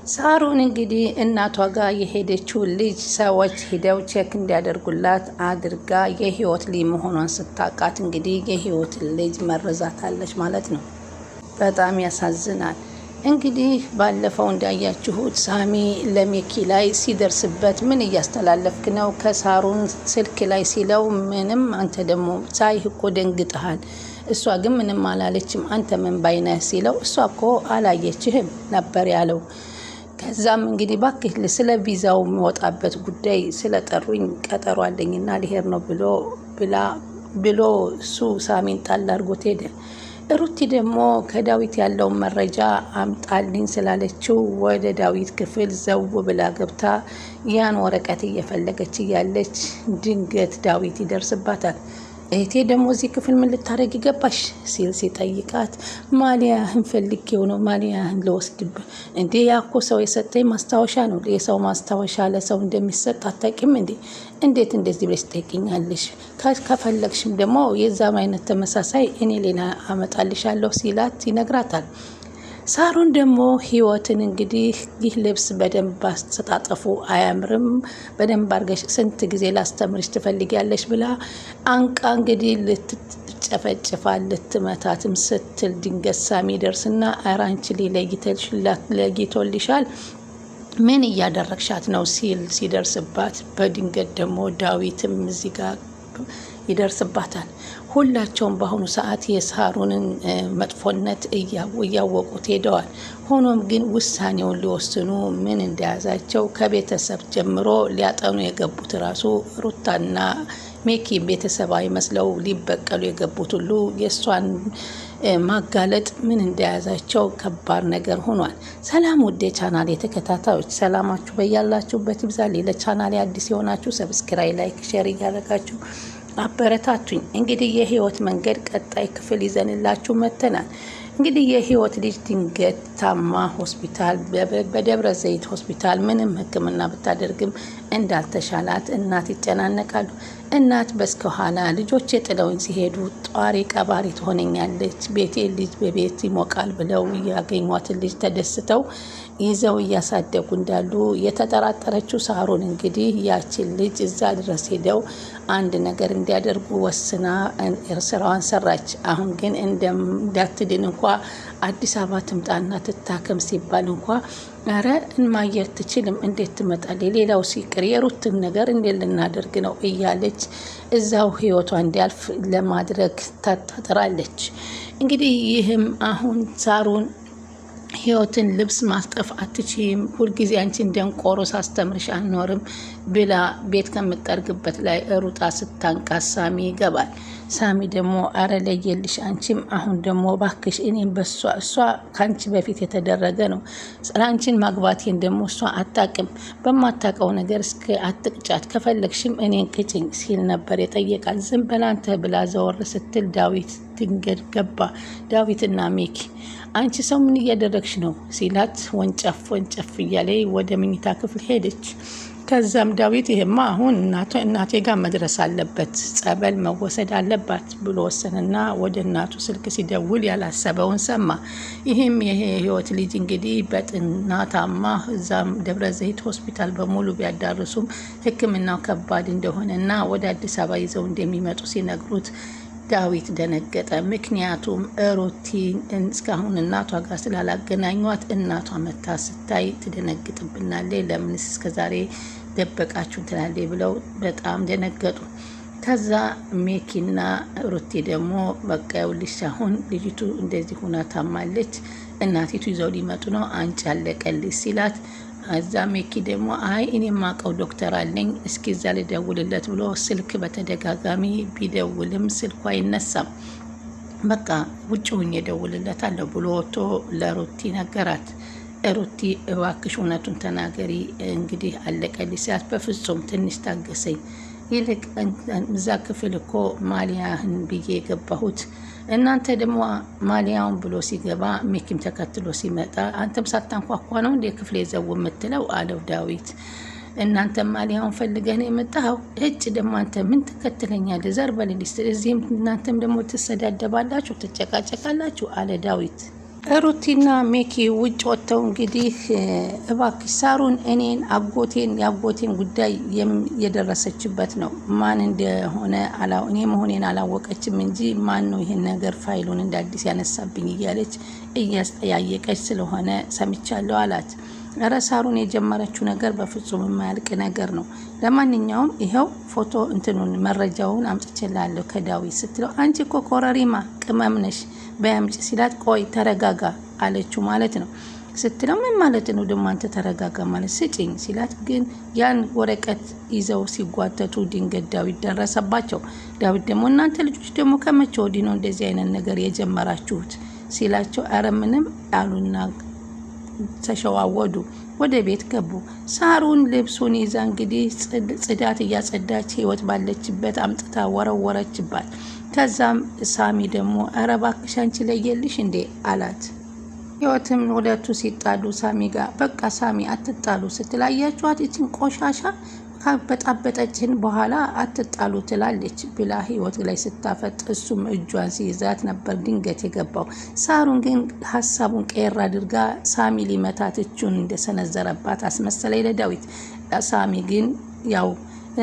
ሳሩን እንግዲህ እናቷ ጋር የሄደችው ልጅ ሰዎች ሂደው ቼክ እንዲያደርጉላት አድርጋ የህይወት ልጅ መሆኗን ስታውቃት እንግዲህ የህይወት ልጅ መርዛታለች ማለት ነው። በጣም ያሳዝናል። እንግዲህ ባለፈው እንዳያችሁት ሳሚ ለሜኪ ላይ ሲደርስበት ምን እያስተላለፍክ ነው ከሳሩን ስልክ ላይ ሲለው ምንም አንተ ደግሞ ሳይህ እኮ ደንግጠሃል፣ እሷ ግን ምንም አላለችም፣ አንተ ምን ባይነህ ሲለው እሷ እኮ አላየችህም ነበር ያለው። ከዛም እንግዲህ ባክህ ስለ ቪዛው የሚወጣበት ጉዳይ ስለጠሩኝ ቀጠሮ አለኝና ሊሄድ ነው ብሎ እሱ ሳሚን ጣል አድርጎት ሄደ። ሩቲ ደግሞ ከዳዊት ያለውን መረጃ አምጣልኝ ስላለችው ወደ ዳዊት ክፍል ዘው ብላ ገብታ ያን ወረቀት እየፈለገች እያለች ድንገት ዳዊት ይደርስባታል። እህቴ ደግሞ እዚህ ክፍል ምን ልታደርጊ ገባሽ ሲል ሲጠይቃት ማሊያህን ፈልጌው ነው ማሊያህን ልወስድብህ እንዴ ያኮ ሰው የሰጠኝ ማስታወሻ ነው። የሰው ማስታወሻ ለሰው እንደሚሰጥ አታውቂም እንዴ? እንዴት እንደዚህ ብለሽ ትጠይቅኛለሽ? ከፈለግሽም ደግሞ የዛም አይነት ተመሳሳይ እኔ ሌላ አመጣልሻለሁ ሲላት ይነግራታል። ሳሩን ደግሞ ህይወትን እንግዲህ ይህ ልብስ በደንብ አስተጣጠፉ አያምርም፣ በደንብ አድርገሽ ስንት ጊዜ ላስተምርሽ ትፈልጊያለሽ ብላ አንቃ እንግዲህ ልትጨፈጭፋ ልትመታትም ስትል ድንገት ሳሚ ደርስና አራንቺ ለይቶልሻል ምን እያደረግሻት ነው ሲል ሲደርስባት በድንገት ደግሞ ዳዊትም እዚህ ጋር ይደርስባታል። ሁላቸውም በአሁኑ ሰዓት የሳሩንን መጥፎነት እያወቁት ሄደዋል። ሆኖም ግን ውሳኔውን ሊወስኑ ምን እንደያዛቸው ከቤተሰብ ጀምሮ ሊያጠኑ የገቡት ራሱ ሩታና ሜኪ ቤተሰብ አይመስለው ሊበቀሉ የገቡት ሁሉ የእሷን ማጋለጥ ምን እንደያዛቸው ከባድ ነገር ሆኗል። ሰላም ውዴ ቻናሌ ተከታታዮች ሰላማችሁ በያላችሁበት ይብዛል። ለቻናሌ አዲስ የሆናችሁ ሰብስክራይብ፣ ላይክ፣ ሼር እያደረጋችሁ አበረታቱኝ። እንግዲህ የህይወት መንገድ ቀጣይ ክፍል ይዘንላችሁ መተናል። እንግዲህ የህይወት ልጅ ድንገት ታማ ሆስፒታል በደብረ ዘይት ሆስፒታል ምንም ሕክምና ብታደርግም እንዳልተሻላት እናት ይጨናነቃሉ። እናት በስከኋላ ልጆች ጥለውኝ ሲሄዱ ጧሪ ቀባሪ ትሆነኛለች፣ ቤቴ ልጅ በቤት ይሞቃል ብለው ያገኟትን ልጅ ተደስተው ይዘው እያሳደጉ እንዳሉ የተጠራጠረችው ሳሩን እንግዲህ ያችን ልጅ እዛ ድረስ ሄደው አንድ ነገር እንዲያደርጉ ወስና ስራዋን ሰራች። አሁን ግን እንዳትድን እንኳ አዲስ አበባ ትምጣና ትታከም ሲባል እንኳ ኧረ ማየት ትችልም እንዴት ትመጣለች? ሌላው ሲቅር የሩትን ነገር እንዴት ልናደርግ ነው እያለች እዛው ህይወቷ እንዲያልፍ ለማድረግ ታጣጥራለች። እንግዲህ ይህም አሁን ሳሩን ህይወትን ልብስ ማስጠፍ አትችይም፣ ሁልጊዜ አንቺን ደንቆሮ ሳስተምርሽ አልኖርም ብላ ቤት ከምጠርግበት ላይ ሩጣ ስታንቃት ሳሚ ይገባል። ሳሚ ደግሞ አረ ለየልሽ አንቺም አሁን ደግሞ ባክሽ እኔም እሷ ከአንቺ በፊት የተደረገ ነው፣ አንቺን ማግባቴን ደግሞ እሷ አታቅም፣ በማታቀው ነገር እስከ አትቅጫት፣ ከፈለግሽም እኔን ቅጭኝ ሲል ነበር የጠየቃት። ዝም በላንተ ብላ ዘወር ስትል ዳዊት ድንገት ገባ። ዳዊትና ሜኪ አንቺ ሰው ምን እያደረግሽ ነው ሲላት ወንጨፍ እያለ ወደ መኝታ ክፍል ሄደች። ከዛም ዳዊት ይሄማ አሁን እናቴ ጋር መድረስ አለበት፣ ጸበል መወሰድ አለባት ብሎ ወሰንና ወደ እናቱ ስልክ ሲደውል ያላሰበውን ሰማ። ይህም የህይወት ልጅ እንግዲህ በጥና ታማ እዛም ደብረ ዘይት ሆስፒታል በሙሉ ቢያዳርሱም ሕክምናው ከባድ እንደሆነና ወደ አዲስ አበባ ይዘው እንደሚመጡ ሲነግሩት ዳዊት ደነገጠ። ምክንያቱም ሩቲን እስካሁን እናቷ ጋር ስላላገናኟት እናቷ መታ ስታይ ትደነግጥብናለች፣ ለምንስ እስከዛሬ ደበቃችሁን ትላለች ብለው በጣም ደነገጡ። ከዛ ሜኪና ሩቲ ደግሞ በቃ ይኸውልሽ አሁን ልጅቱ እንደዚህ ሁና ታማለች፣ እናቲቱ ይዘው ሊመጡ ነው፣ አንቺ አለቀልሽ ሲላት እዛ ሜኪ ደግሞ አይ እኔ የማውቀው ዶክተር አለኝ እስኪ እዛ ልደውልለት ብሎ ስልክ በተደጋጋሚ ቢደውልም ስልኩ አይነሳም። በቃ ውጭ ሁኜ እደውልለታለሁ ብሎ ወጥቶ ለሩቲ ነገራት። ሩቲ እባክሽ እውነቱን ተናገሪ እንግዲህ አለቀልኝ ሲላት በፍጹም ትንሽ ታገሰኝ፣ ይልቅ እዛ ክፍል እኮ ማሊያህን ብዬ የገባሁት እናንተ ደግሞ ማሊያውን ብሎ ሲገባ ሜኪም ተከትሎ ሲመጣ አንተም ሳታንኳኳ ነው እንደ ክፍል የዘው የምትለው አለው ዳዊት። እናንተም ማሊያውን ፈልገን የመጣው እጭ ደግሞ አንተ ምን ትከተለኛለህ? ዘር በሌሊስ እዚህም እናንተም ደግሞ ትሰዳደባላችሁ፣ ትጨቃጨቃላችሁ አለ ዳዊት። ሩቲና ሜኪ ውጭ ወጥተው እንግዲህ እባክሽ ሳሩን እኔን የአጎቴን ጉዳይ የደረሰችበት ነው። ማን እንደሆነ እኔ መሆኔን አላወቀችም እንጂ ማን ነው ይህን ነገር ፋይሉን እንደ አዲስ ያነሳብኝ እያለች እያስጠያየቀች ስለሆነ ሰምቻለሁ አላት። እረ ሳሩን የጀመረችው ነገር በፍጹም የማያልቅ ነገር ነው። ለማንኛውም ይኸው ፎቶ መረጃውን አምጥቼላለሁ ከዳዊት ስትለው፣ አንቺ እኮ ኮረሪማ ቅመም ነሽ በያምጭ ሲላት፣ ቆይ ተረጋጋ አለችው ማለት ነው። ስትለው ምን ማለት ነው ደግሞ አንተ ተረጋጋ ማለት ስጭኝ ሲላት፣ ግን ያን ወረቀት ይዘው ሲጓተቱ ድንገት ዳዊት ደረሰባቸው። ዳዊት ደግሞ እናንተ ልጆች ደግሞ ከመቼ ወዲህ ነው እንደዚህ አይነት ነገር የጀመራችሁት ሲላቸው፣ አረ ምንም አሉና ተሸዋወዱ። ወደ ቤት ገቡ። ሳሩን ልብሱን ይዛ እንግዲህ ጽዳት እያጸዳች ህይወት ባለችበት አምጥታ ወረወረችባት። ከዛም ሳሚ ደግሞ ኧረ እባክሽ አንቺ ለየልሽ እንዴ አላት። ህይወትም ሁለቱ ሲጣሉ ሳሚ ጋር በቃ ሳሚ አትጣሉ ስትል አያችኋት ይችን ቆሻሻ ካበጣበጠችን በኋላ አትጣሉ ትላለች ብላ ህይወት ላይ ስታፈጥ እሱም እጇን ሲይዛት ነበር ድንገት የገባው። ሳሩን ግን ሀሳቡን ቀየር አድርጋ ሳሚ ሊመታት እጁን እንደሰነዘረባት አስመሰለኝ ለዳዊት። ሳሚ ግን ያው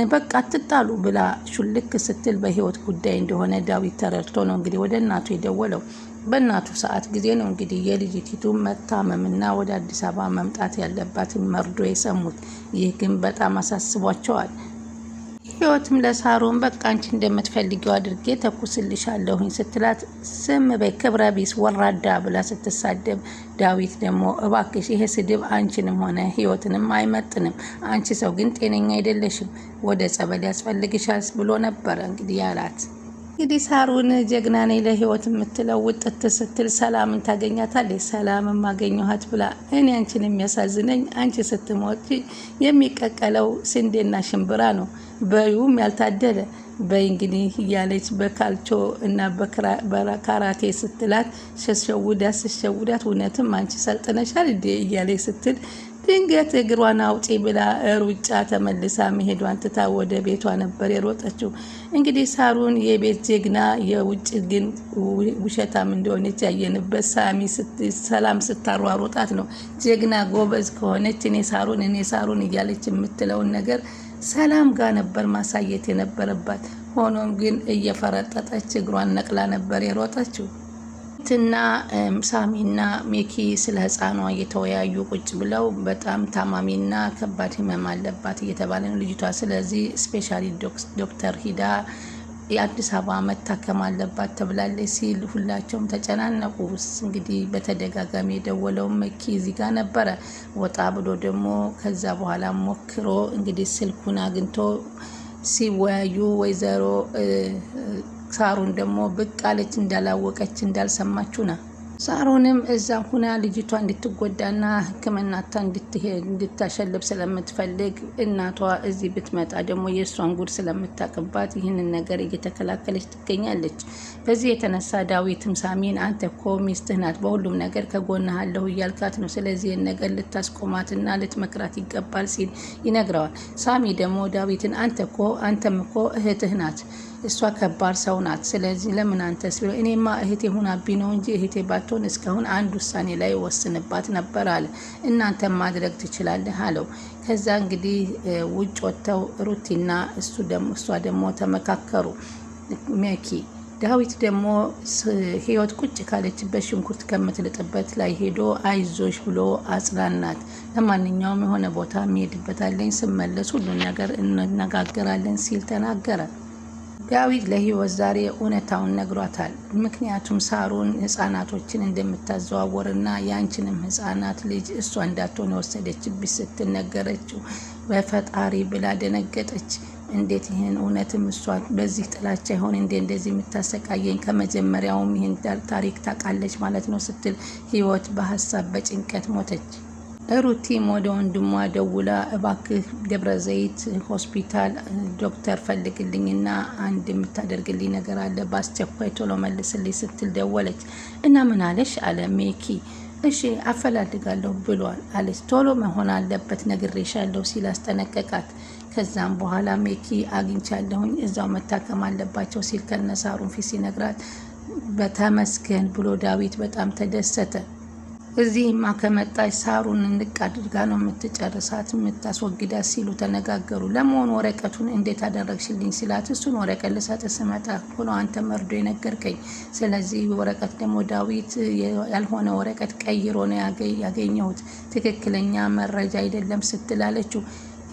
በቃ አትጣሉ ብላ ሹልክ ስትል በህይወት ጉዳይ እንደሆነ ዳዊት ተረድቶ ነው እንግዲህ ወደ እናቱ የደወለው። በእናቱ ሰዓት ጊዜ ነው እንግዲህ የልጅቲቱ መታመምና ወደ አዲስ አበባ መምጣት ያለባትን መርዶ የሰሙት። ይህ ግን በጣም አሳስቧቸዋል። ህይወትም ለሳሩን በቃ አንቺ እንደምትፈልጊው አድርጌ ተኩስልሻለሁኝ ስትላት ስም በይ ክብረ ቢስ ወራዳ ብላ ስትሳደብ፣ ዳዊት ደግሞ እባክሽ ይሄ ስድብ አንቺንም ሆነ ህይወትንም አይመጥንም፣ አንቺ ሰው ግን ጤነኛ አይደለሽም፣ ወደ ጸበል ያስፈልግሻል ብሎ ነበረ እንግዲህ ያላት። እንግዲህ ሳሩን ጀግና ነኝ ለህይወት የምትለው ውጥት ስትል ሰላምን ታገኛታለች። ሰላምን ማገኘኋት ብላ እኔ አንቺን የሚያሳዝነኝ አንቺ ስትሞጪ የሚቀቀለው ስንዴና ሽምብራ ነው በዩም ያልታደለ በይ እንግዲህ እያለች በካልቾ እና በካራቴ ስትላት ሸሸውዳት እውነትም አንቺ ሰልጥነሻል እንዴ እያለች ስትል ድንገት እግሯን አውጪ ብላ ሩጫ ተመልሳ መሄዷን ትታ ወደ ቤቷ ነበር የሮጠችው። እንግዲህ ሳሩን የቤት ጀግና የውጭ ግን ውሸታም እንደሆነች ያየንበት ሰላም ስታሯሮጣት ነው። ጀግና ጎበዝ ከሆነች እኔ ሳሩን እያለች የምትለውን ነገር ሰላም ጋር ነበር ማሳየት የነበረባት። ሆኖም ግን እየፈረጠጠች እግሯን ነቅላ ነበር የሮጠችው። ትና ሳሚና ሜኪ ስለ ህፃኗ እየተወያዩ ቁጭ ብለው በጣም ታማሚና ከባድ ህመም አለባት እየተባለ ነው ልጅቷ። ስለዚህ ስፔሻሊ ዶክተር ሂዳ የአዲስ አበባ መታከም አለባት ተብላለች ሲል ሁላቸውም ተጨናነቁ። እንግዲህ በተደጋጋሚ የደወለው ሜኪ እዚህ ጋር ነበረ። ወጣ ብሎ ደግሞ ከዛ በኋላ ሞክሮ እንግዲህ ስልኩን አግኝቶ ሲወያዩ ወይዘሮ ሳሩን ደግሞ ብቅ አለች እንዳላወቀች እንዳልሰማችሁ ና። ሳሩንም እዛ ሁና ልጅቷ እንድትጎዳና ሕክምናታ እንድታሸልብ ስለምትፈልግ እናቷ እዚህ ብትመጣ ደግሞ የእሷን ጉድ ስለምታቅባት ይህንን ነገር እየተከላከለች ትገኛለች። በዚህ የተነሳ ዳዊትም ሳሚን አንተ እኮ ሚስትህ ናት፣ በሁሉም ነገር ከጎንህ አለሁ እያልካት ነው፣ ስለዚህ ነገር ልታስቆማትና ልትመክራት ይገባል ሲል ይነግረዋል። ሳሚ ደግሞ ዳዊትን አንተም እኮ እህትህ ናት፣ እሷ ከባድ ሰው ናት፣ ስለዚህ ለምን አንተስ ብሎ እኔማ እህቴ ሁናብኝ ነው እንጂ እህቴ ባትሆን እስካሁን አንድ ውሳኔ ላይ ወስንባት ነበር አለ። እናንተም ማድረግ ትችላለህ አለው። ከዛ እንግዲህ ውጭ ወጥተው ሩቲና እሷ ደግሞ ተመካከሩ። ሜኪ ዳዊት ደግሞ ህይወት ቁጭ ካለችበት ሽንኩርት ከምትልጥበት ላይ ሄዶ አይዞሽ ብሎ አጽናናት። ለማንኛውም የሆነ ቦታ እንሄድበታለን፣ ስመለስ ሁሉን ነገር እንነጋገራለን ሲል ተናገረ። ዳዊት ለህይወት ዛሬ እውነታውን ነግሯታል። ምክንያቱም ሳሩን ህፃናቶችን እንደምታዘዋወርና ያንቺንም ህፃናት ልጅ እሷ እንዳትሆን የወሰደችብሽ ስትነገረችው በፈጣሪ ብላ ደነገጠች። እንዴት ይህን እውነትም እሷ በዚህ ጥላቻ ይሆን እንደዚህ የምታሰቃየኝ? ከመጀመሪያውም ይህን ታሪክ ታውቃለች ማለት ነው ስትል ህይወት በሀሳብ በጭንቀት ሞተች። ሩቲም ወደ ወንድሟ ደውላ እባክህ ደብረ ዘይት ሆስፒታል ዶክተር ፈልግልኝና አንድ የምታደርግልኝ ነገር አለ፣ በአስቸኳይ ቶሎ መልስልኝ ስትል ደወለች። እና ምን አለሽ አለ ሜኪ። እሺ አፈላልጋለሁ ብሏል አለች። ቶሎ መሆን አለበት ነግሬሻለሁ ሲል አስጠነቀቃት። ከዛም በኋላ ሜኪ አግኝቻለሁኝ እዛው መታከም አለባቸው ሲል ከነሳሩን ፊት ሲነግራት በተመስገን ብሎ ዳዊት በጣም ተደሰተ። እዚህማ ከመጣች ሳሩን እንቅ አድርጋ ነው የምትጨርሳት የምታስወግዳት ሲሉ ተነጋገሩ። ለመሆኑ ወረቀቱን እንዴት አደረግሽልኝ ሲላት እሱን ወረቀት ልሰጥ ስመጣ ሆኖ አንተ መርዶ የነገርከኝ፣ ስለዚህ ወረቀት ደግሞ ዳዊት ያልሆነ ወረቀት ቀይሮ ነው ያገኘሁት፣ ትክክለኛ መረጃ አይደለም ስትላለችው።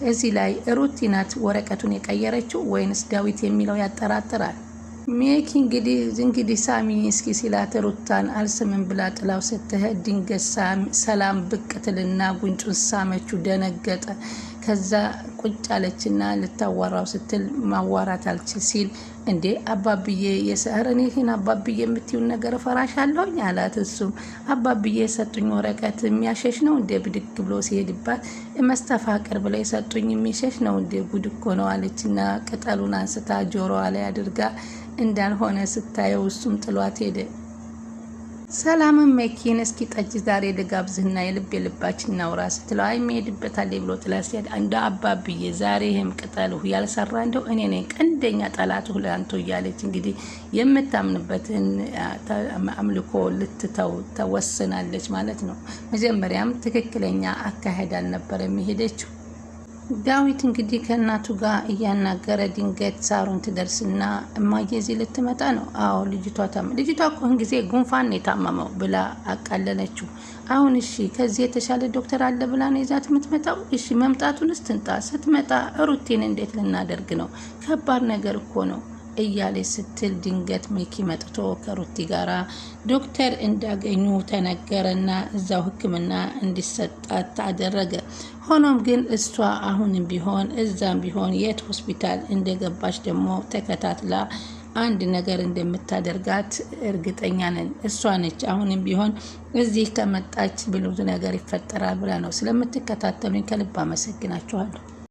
እዚህ ላይ ሩቲ ናት ወረቀቱን የቀየረችው ወይንስ ዳዊት የሚለው ያጠራጥራል። ሜኪ እንግዲህ ሳሚ እስኪ ሲላት ሩታን አልስምን ብላ ጥላው ስትሄድ ድንገት ሰላም ብቅ ትልና ጉንጩን ሳመችው። ደነገጠ። ከዛ ቁጭ አለችና ልታዋራው ስትል ማዋራት አልችል ሲል እንዴ አባብዬ የሰህረን ይህን አባብዬ የምትዩን ነገር እፈራሻለሁኝ አላት። እሱም አባብዬ የሰጡኝ ወረቀት የሚያሸሽ ነው እንዴ? ብድግ ብሎ ሲሄድባት መስተፋቅር ብላ የሰጡኝ የሚሸሽ ነው እንዴ? ጉድ እኮ ነው አለችና ቅጠሉን አንስታ ጆሮዋ ላይ አድርጋ እንዳልሆነ ስታየው እሱም ጥሏት ሄደ። ሰላምን መኪን እስኪ ጠጅ ዛሬ ልጋብዝህና የልባችን እናውራ ስትለው አይ የሚሄድበታል ብሎ ጥላት ሲሄድ እንደ አባብዬ ዛሬ ይህም ቅጠልሁ ያልሰራ እንደው እኔ ነኝ ቀንደኛ ጠላቱ ለአንተ እያለች እንግዲህ የምታምንበትን አምልኮ ልትተው ተወስናለች ማለት ነው። መጀመሪያም ትክክለኛ አካሄድ አልነበረ የሚሄደችው። ዳዊት እንግዲህ ከእናቱ ጋር እያናገረ ድንገት ሳሩን ትደርስና እማዬ እዚህ ልትመጣ ነው። አዎ ልጅቷ እኮ ጊዜ ጉንፋን የታመመው ብላ አቃለለችው። አሁን እሺ ከዚህ የተሻለ ዶክተር አለ ብላ ነው ይዛት የምትመጣው? እሺ መምጣቱንስ ትምጣ። ስትመጣ ሩቲን እንዴት ልናደርግ ነው? ከባድ ነገር እኮ ነው እያለች ስትል ድንገት ሚኪ መጥቶ ከሩቲ ጋራ ዶክተር እንዳገኙ ተነገረና እዛው ሕክምና እንዲሰጣት አደረገ። ሆኖም ግን እሷ አሁንም ቢሆን እዛም ቢሆን የት ሆስፒታል እንደገባች ደግሞ ተከታትላ አንድ ነገር እንደምታደርጋት እርግጠኛ ነን። እሷ ነች አሁንም ቢሆን እዚህ ከመጣች ብዙ ነገር ይፈጠራል ብላ ነው። ስለምትከታተሉኝ ከልብ አመሰግናችኋለሁ።